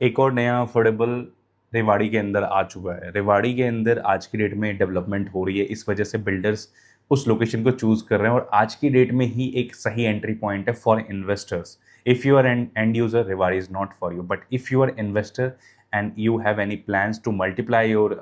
एक और नया अफोर्डेबल रेवाड़ी के अंदर आ चुका है। रेवाड़ी के अंदर आज की डेट में डेवलपमेंट हो रही है, इस वजह से बिल्डर्स उस लोकेशन को चूज कर रहे हैं और आज की डेट में ही एक सही एंट्री पॉइंट है for investors. If you are end user, Rewari is not for you, but if you are investor and you have any plans to multiply your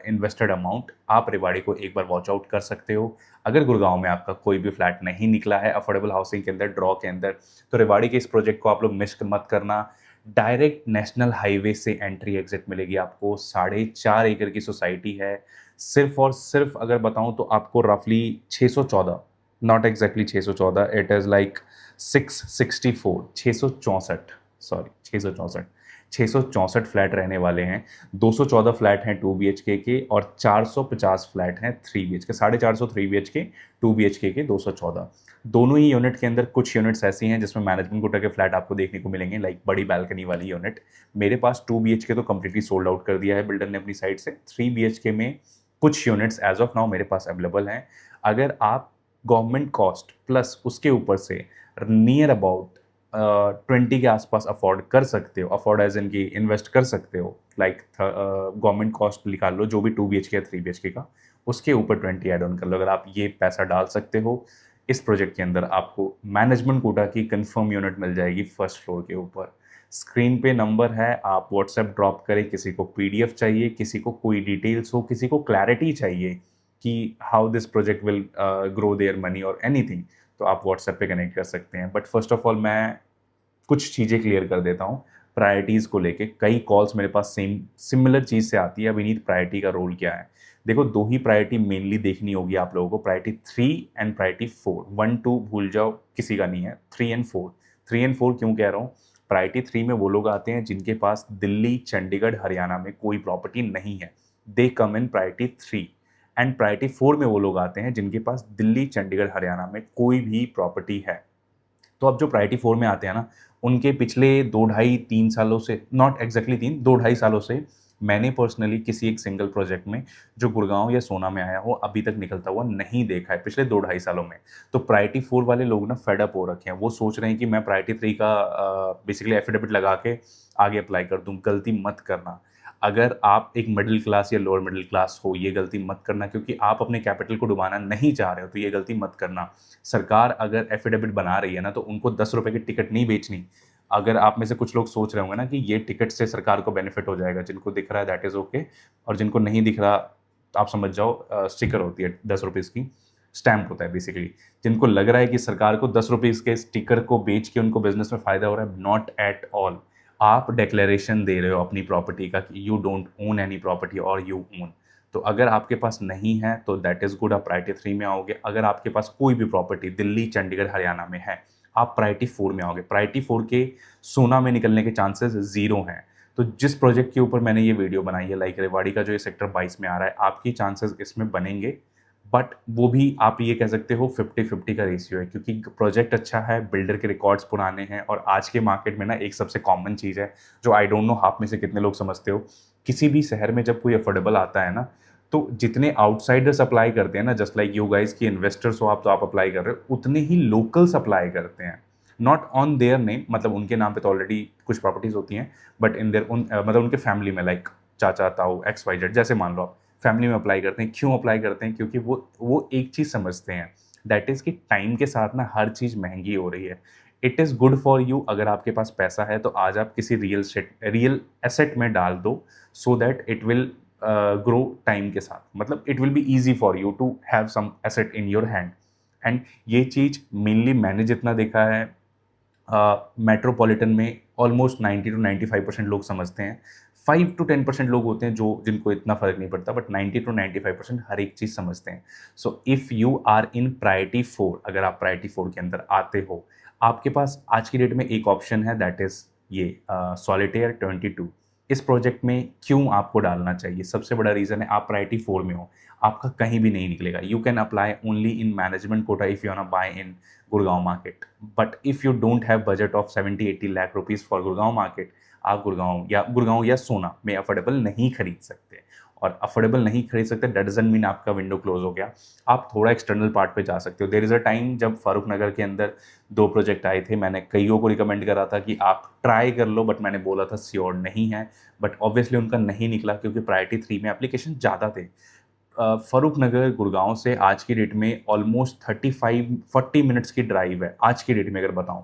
invested amount, आप रेवाड़ी को एक बार वॉच आउट कर सकते हो। अगर गुड़गांव में आपका कोई भी फ्लैट नहीं निकला है अफोर्डेबल हाउसिंग के अंदर, ड्रॉ के अंदर, तो रेवाड़ी के इस प्रोजेक्ट को आप लोग मिस मत करना। डायरेक्ट नेशनल हाईवे से एंट्री एग्जिट मिलेगी आपको। 4.5 एकड़ की सोसाइटी है। सिर्फ और सिर्फ अगर बताऊं तो आपको रफली 614, not exactly 614, it is like 664, 664, sorry 664, 664 flat रहने वाले हैं। 214 फ्लैट हैं 2 BHK के और 450 फ्लैट हैं 3 BHK, 450 3 BHK, 2 BHK के 214। दोनों ही यूनिट के अंदर कुछ यूनिट्स ऐसी हैं जिसमें मैनेजमेंट कोटा के फ्लैट आपको देखने को मिलेंगे, लाइक बड़ी बालकनी वाली यूनिट। मेरे पास 2 BHK तो कम्प्लीटली सोल्ड आउट कर दिया है बिल्डर ने अपनी साइड से। 3 BHK में कुछ यूनिट्स एज ऑफ नाउ मेरे पास अवेलेबल हैं। अगर आप गवर्नमेंट कॉस्ट प्लस उसके ऊपर से नियर अबाउट 20 के आसपास अफोर्ड कर सकते हो, अफोर्ड एज इन की इन्वेस्ट कर सकते हो, लाइक गवर्नमेंट कॉस्ट निकाल लो जो भी 2 BHK या 3 BHK का, उसके ऊपर 20 एड ऑन कर लो। अगर आप ये पैसा डाल सकते हो, इस प्रोजेक्ट के अंदर आपको मैनेजमेंट कोटा की कंफर्म यूनिट मिल जाएगी फर्स्ट फ्लोर के ऊपर। स्क्रीन पे नंबर है, आप व्हाट्सएप ड्रॉप करें। किसी को पीडीएफ चाहिए, किसी को कोई डिटेल्स हो, किसी को क्लैरिटी चाहिए कि how this project will grow their money और एनीथिंग, तो आप व्हाट्सएप पे कनेक्ट कर सकते हैं। बट फर्स्ट ऑफ ऑल मैं कुछ चीज़ें क्लियर कर देता हूँ प्रायोरिटीज़ को लेके। कई कॉल्स मेरे पास सेम सिमिलर चीज़ से आती है, अभिनीत प्रायोरिटी का रोल क्या है। देखो, दो ही प्रायोरिटी मेनली देखनी होगी आप लोगों को, प्रायोरिटी 3 एंड प्रायोरिटी 4। 1 2 भूल जाओ, किसी का नहीं है। 3 एंड 4, 3 एंड 4 क्यों कह रहा हूँ? प्रायोरिटी 3 में वो लोग आते हैं जिनके पास दिल्ली, चंडीगढ़, हरियाणा में कोई प्रॉपर्टी नहीं है, दे कम इन प्रायोरिटी 3। एंड प्रायोरिटी 4 में वो लोग आते हैं जिनके पास दिल्ली, चंडीगढ़, हरियाणा में कोई भी प्रॉपर्टी है। तो अब जो प्रायोरिटी 4 में आते हैं ना, उनके पिछले 2 ढाई 3 सालों से, नॉट एग्जैक्टली 3, 2 ढाई सालों से मैंने पर्सनली किसी एक सिंगल प्रोजेक्ट में जो गुड़गांव या सोना में आया हो अभी तक निकलता हुआ नहीं देखा है पिछले 2 ढाई सालों में। तो प्रायोरिटी 4 वाले लोग ना फेड अप हो रखे हैं। वो सोच रहे हैं कि मैं प्रायोरिटी 3 का बेसिकली एफिडेविट लगा के आगे अप्लाई कर दूं। गलती मत करना। अगर आप एक मिडिल क्लास या लोअर मिडिल क्लास हो, ये गलती मत करना, क्योंकि आप अपने कैपिटल को डुबाना नहीं चाह रहे हो, तो ये गलती मत करना। सरकार अगर एफिडेविट बना रही है ना, तो उनको 10 रुपए की टिकट नहीं बेचनी। अगर आप में से कुछ लोग सोच रहे होंगे ना कि ये टिकट से सरकार को बेनिफिट हो जाएगा, जिनको दिख रहा है दैट इज ओके, और जिनको नहीं दिख रहा तो आप समझ जाओ, स्टिकर होती है 10 रुपीज़ की, स्टैम्प होता है बेसिकली। जिनको लग रहा है कि सरकार को 10 रुपीज़ के स्टिकर को बेच के उनको बिजनेस में फायदा हो रहा है, नॉट एट ऑल। आप डिक्लेरेशन दे रहे हो अपनी प्रॉपर्टी का कि you don't own any property और यू ओन। तो अगर आपके पास नहीं है तो दैट इज़ गुड, आप प्रायोरिटी 3 में आओगे। अगर आपके पास कोई भी प्रॉपर्टी दिल्ली, चंडीगढ़, हरियाणा में है, आप प्रायोरिटी 4 में आओगे। प्रायोरिटी 4 के सोना में निकलने के चांसेस ज़ीरो हैं। तो जिस प्रोजेक्ट के ऊपर मैंने ये वीडियो बनाई है, लाइक रेवाड़ी का जो ये सेक्टर 22 में आ रहा है, आपकी चांसेस इसमें बनेंगे। बट वो भी आप ये कह सकते हो 50-50 का रेशियो है, क्योंकि प्रोजेक्ट अच्छा है, बिल्डर के रिकॉर्ड्स पुराने हैं, और आज के मार्केट में ना एक सबसे कॉमन चीज़ है जो आई डोंट नो आप में से कितने लोग समझते हो। किसी भी शहर में जब कोई अफोर्डेबल आता है ना, तो जितने आउटसाइडर्स अप्लाई करते हैं ना, जस्ट लाइक यू गाइस की इन्वेस्टर्स हो आप, तो आप अप्लाई कर रहे हो, उतने ही लोकल्स अप्लाई करते हैं। नॉट ऑन देयर नेम, मतलब उनके नाम पे तो ऑलरेडी कुछ प्रॉपर्टीज होती हैं, बट इन देयर मतलब उनके फैमिली में, लाइक चाचा, ताऊ, XYZ, जैसे मान लो आप फैमिली में अप्लाई करते हैं। क्यों अप्लाई करते हैं? क्योंकि वो एक चीज़ समझते हैं, दैट इज़ कि टाइम के साथ ना हर चीज़ महंगी हो रही है। It is good for you, अगर आपके पास पैसा है तो आज आप किसी रियल एसेट में डाल दो, so that it will grow time के साथ। मतलब it will be easy for you to have some asset in your hand. And ये चीज़ मेनली मैंने जितना देखा है, मेट्रोपॉलिटन में ऑलमोस्ट 90 to 95% लोग समझते हैं। 5 to 10% लोग होते हैं जो जिनको इतना फर्क नहीं पड़ता, बट 90 to 95% हर एक चीज़ समझते हैं। So if you are in priority 4, अगर आप प्रायोरिटी 4 के अंदर आते हो, आपके पास आज की डेट में एक ऑप्शन है, दैट इज़ ये सॉलिटेयर 22। इस प्रोजेक्ट में क्यों आपको डालना चाहिए? सबसे बड़ा रीज़न है आप प्रायोरिटी 4 में हो, आपका कहीं भी नहीं निकलेगा। You can apply only in management quota if you want to buy in Gurgaon market. But if you don't have budget of 70-80 lakh rupees for Gurgaon market, आप गुड़गांव या सोना में अफोर्डेबल नहीं खरीद सकते। और अफोर्डेबल नहीं खरीद सकते दैट डजंट मीन आपका विंडो क्लोज हो गया। आप थोड़ा एक्सटर्नल पार्ट पे जा सकते हो। देयर इज़ अ टाइम जब फारूक नगर के अंदर 2 प्रोजेक्ट आए थे, मैंने कईयों को रिकमेंड करा था कि आप ट्राई कर लो, बट मैंने बोला था श्योर नहीं है, बट ऑब्वियसली उनका नहीं निकला क्योंकि प्रायोरिटी 3 में एप्लीकेशन ज़्यादा थे। फ़ारूक नगर गुड़गांव से आज की डेट में ऑलमोस्ट 35-40 मिनट्स की ड्राइव है आज की डेट में अगर बताऊं।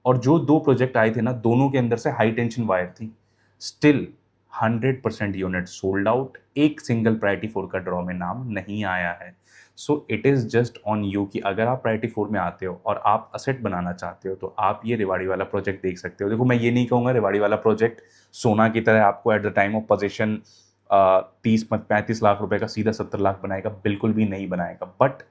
और जो 2 प्रोजेक्ट आए थे ना, दोनों के अंदर से हाई टेंशन वायर थी। स्टिल 100% यूनिट सोल्ड आउट, एक सिंगल प्रायोरिटी 4 का ड्रॉ में नाम नहीं आया है। So it is just on you कि अगर आप प्रायोरिटी 4 में आते हो और आप असेट बनाना चाहते हो तो आप ये रेवाड़ी वाला प्रोजेक्ट देख सकते हो। देखो, मैं ये नहीं कहूँगा रेवाड़ी वाला प्रोजेक्ट सोना की तरह आपको at the time of position 30-35 lakh रुपए का सीधा 70 लाख बनाएगा, बिल्कुल भी नहीं बनाएगा। बट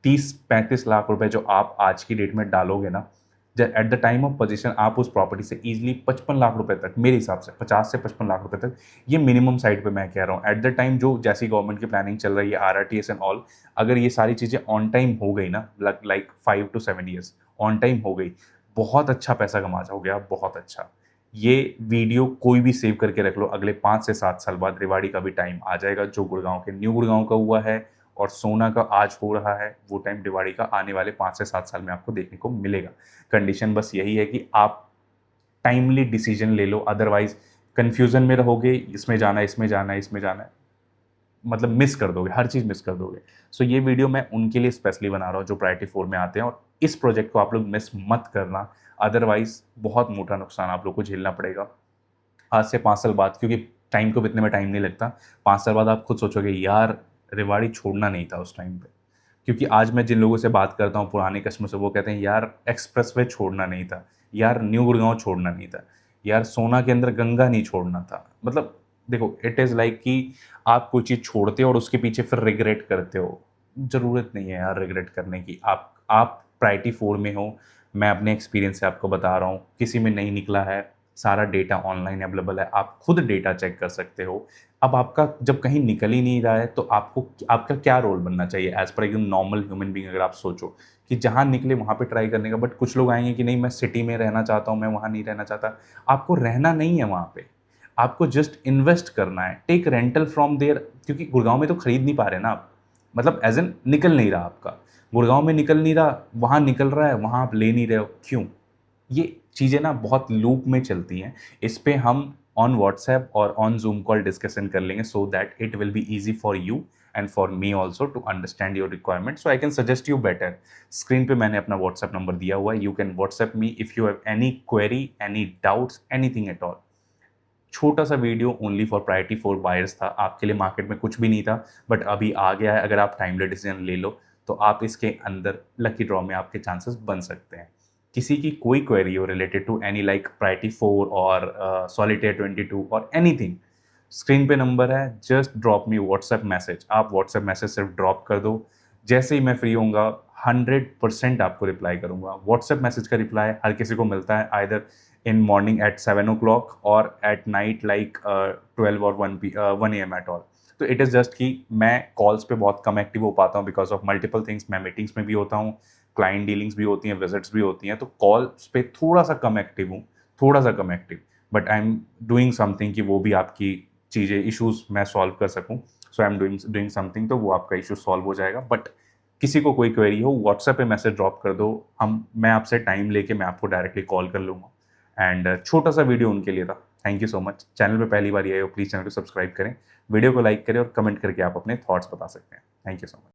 30-35 लाख रुपए जो आप आज की डेट में डालोगे ना, at the time of position आप उस प्रॉपर्टी से इजीली 55 लाख रुपए तक, मेरे हिसाब से 50 से 55 लाख रुपए तक, ये मिनिमम साइड पे मैं कह रहा हूँ एट द टाइम जो जैसी गवर्नमेंट की प्लानिंग चल रही है, RRTS एंड ऑल, अगर ये सारी चीज़ें ऑन टाइम हो गई ना, like 5 to 7 years on time हो गई, बहुत अच्छा पैसा कमा जाओगे आप, बहुत अच्छा। ये वीडियो कोई भी सेव करके रख लो, अगले 5 से 7 साल बाद रेवाड़ी का भी टाइम आ जाएगा, जो गुड़गांव के न्यू गुड़गांव का हुआ है और सोना का आज हो रहा है, वो टाइम रेवाड़ी का आने वाले 5 से 7 साल में आपको देखने को मिलेगा। कंडीशन बस यही है कि आप टाइमली डिसीजन ले लो, अदरवाइज कन्फ्यूजन में रहोगे, इसमें जाना है, इसमें जाना है, इसमें जाना है, मतलब मिस कर दोगे, हर चीज़ मिस कर दोगे। सो ये वीडियो मैं उनके लिए स्पेशली बना रहा हूँ जो प्रायोरिटी 4 में आते हैं, और इस प्रोजेक्ट को आप लोग मिस मत करना, अदरवाइज बहुत मोटा नुकसान आप लोग को झेलना पड़ेगा आज से 5 साल बाद, क्योंकि टाइम को बितने में टाइम नहीं लगता। 5 साल बाद आप खुद सोचोगे यार रेवाड़ी छोड़ना नहीं था उस टाइम पे। क्योंकि आज मैं जिन लोगों से बात करता हूँ पुराने कस्टमर से, वो कहते हैं यार एक्सप्रेसवे छोड़ना नहीं था, यार न्यू गुड़गांव छोड़ना नहीं था, यार सोना के अंदर गंगा नहीं छोड़ना था। मतलब देखो, इट इज़ लाइक कि आप कोई चीज़ छोड़ते हो और उसके पीछे फिर रिग्रेट करते हो। ज़रूरत नहीं है यार रिग्रेट करने की। आप प्रायोरिटी 4 में हो, मैं अपने एक्सपीरियंस से आपको बता रहा हूँ, किसी में नहीं निकला है, सारा डेटा ऑनलाइन अवेलेबल है, आप खुद डेटा चेक कर सकते हो। अब आपका जब कहीं निकल ही नहीं रहा है तो आपको आपका क्या रोल बनना चाहिए एज पर एकदम नॉर्मल ह्यूमन बीइंग, अगर आप सोचो कि जहाँ निकले वहाँ पे ट्राई करने का। बट कुछ लोग आएंगे कि नहीं मैं सिटी में रहना चाहता हूँ, मैं वहाँ नहीं रहना चाहता। आपको रहना नहीं है वहाँ पे, आपको जस्ट इन्वेस्ट करना है, टेक रेंटल फ्रॉम देयर, क्योंकि गुड़गांव में तो खरीद नहीं पा रहे ना आप, मतलब एज एन निकल नहीं रहा आपका, गुड़गांव में निकल नहीं रहा, वहाँ निकल रहा है, वहाँ आप ले नहीं रहे हो, क्यों? ये चीज़ें ना बहुत लूप में चलती हैं। इस पे हम ऑन व्हाट्सएप और ऑन जूम कॉल डिस्कशन कर लेंगे, so that it will be easy for you and for me also to understand your requirement, so I can suggest you better. Screen पे मैंने अपना व्हाट्सएप नंबर दिया हुआ है, you can WhatsApp me if you have any query, any doubts, anything at all. छोटा सा video only for priority 4 buyers था, आपके लिए मार्केट में कुछ भी नहीं था, बट अभी आ गया है। अगर आप टाइमली डिसीजन ले लो तो आप इसके अंदर लकी ड्रॉ में आपके चांसेस बन सकते हैं। किसी की कोई क्वेरी हो related to any like priority 4 और सॉलिटेयर 22 और एनीथिंग, स्क्रीन पे नंबर है, just drop me WhatsApp message. आप व्हाट्सएप मैसेज सिर्फ ड्रॉप कर दो, जैसे ही मैं फ्री होऊंगा 100% आपको रिप्लाई करूंगा। व्हाट्सएप मैसेज का रिप्लाई हर किसी को मिलता है, either in morning eight 7 o'clock और एट नाइट लाइक 12 और 1 AM एट ऑल। तो इट इज़ जस्ट कि मैं कॉल्स पे बहुत कम एक्टिव हो पाता हूँ बिकॉज ऑफ मल्टीपल थिंग्स। मैं मीटिंग्स में भी होता हूँ, क्लाइंट डीलिंग्स भी होती हैं, विजिट्स भी होती हैं, तो कॉल्स पे थोड़ा सा कम एक्टिव हूँ, थोड़ा सा कम active. But I am doing something कि वो भी आपकी चीज़ें, इश्यूज मैं सॉल्व कर सकूँ। सो आई एम डूइंग समथिंग, तो वो आपका इशू सॉल्व हो जाएगा। बट किसी को कोई क्वेरी हो, व्हाट्सएप पे मैसेज ड्रॉप कर दो, मैं आपसे टाइम लेके मैं आपको डायरेक्टली कॉल कर लूँगा। एंड छोटा सा वीडियो उनके लिए था। Thank you so much. Channel पे पहली बार आए हो, प्लीज़ चैनल को सब्सक्राइब करें, वीडियो को लाइक करें और कमेंट करके आप अपने थॉट्स बता सकते हैं। Thank you so much.